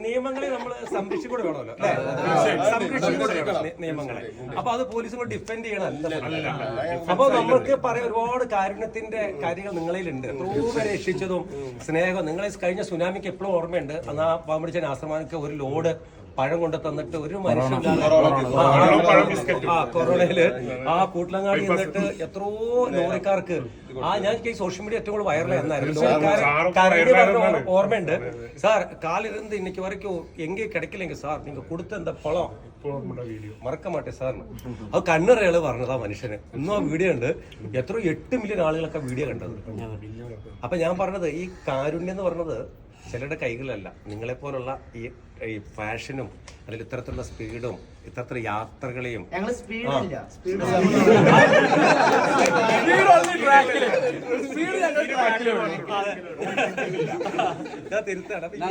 നിയമങ്ങളെ നമ്മൾ സംരക്ഷിക്കൂടെ വേണമല്ലോ അല്ലെ? സംരക്ഷിക്കൂടെ നിയമങ്ങളെ. അപ്പൊ അത് പോലീസും കൂടെ ഡിഫെൻഡ് ചെയ്യണം. അപ്പൊ നമ്മൾക്ക് പറയാൻ ഒരുപാട് കാരുണ്യത്തിന്റെ കാര്യങ്ങൾ നിങ്ങളിലുണ്ട്. എത്രയോ പേരെ രക്ഷിച്ചതും സ്നേഹം. നിങ്ങളെ കഴിഞ്ഞ സുനാമിക്ക് എപ്പോഴും ഓർമ്മയുണ്ട്. അന്ന് ആ പാമ്പടിച്ച ആശ്രമാനക്ക് ഒരു ലോഡ് പഴം കൊണ്ട് തന്നിട്ട് ഒരു മനുഷ്യൻ കൊറോണയില് ആ കൂട്ടിലങ്ങാടി നിന്നിട്ട് എത്രയോ ലോറിക്കാർക്ക് ഞാൻ സോഷ്യൽ മീഡിയ ഏറ്റവും കൂടുതൽ വൈറൽ എന്നായിരുന്നു. ഓർമ്മയുണ്ട് സാർ. കാലിരുന്ന് ഇന്നിക്ക് വരയ്ക്കും എங்கே கிடைக்கலைங்க സാർ, നിങ്ങൾ കൊടുത്ത എന്താ പളം മറക്ക മാട്ടെ സാറിന്. അത് കണ്ണുറയാള് പറഞ്ഞതാ മനുഷ്യന്. ഇന്നും ആ വീഡിയോ ഉണ്ട്. എത്രയോ 8 മില്യൺ ആളുകളൊക്കെ വീഡിയോ കണ്ടത്. അപ്പൊ ഞാൻ പറഞ്ഞത് ഈ കാരുണ്യം എന്ന് പറഞ്ഞത് ചിലരുടെ കൈകളിലല്ല. നിങ്ങളെപ്പോലുള്ള ഈ ഫാഷനും അതിൽ ഇത്തരത്തിലുള്ള സ്പീഡും ഇത്തരത്തിലുള്ള യാത്രകളെയും തിരുത്താണ്.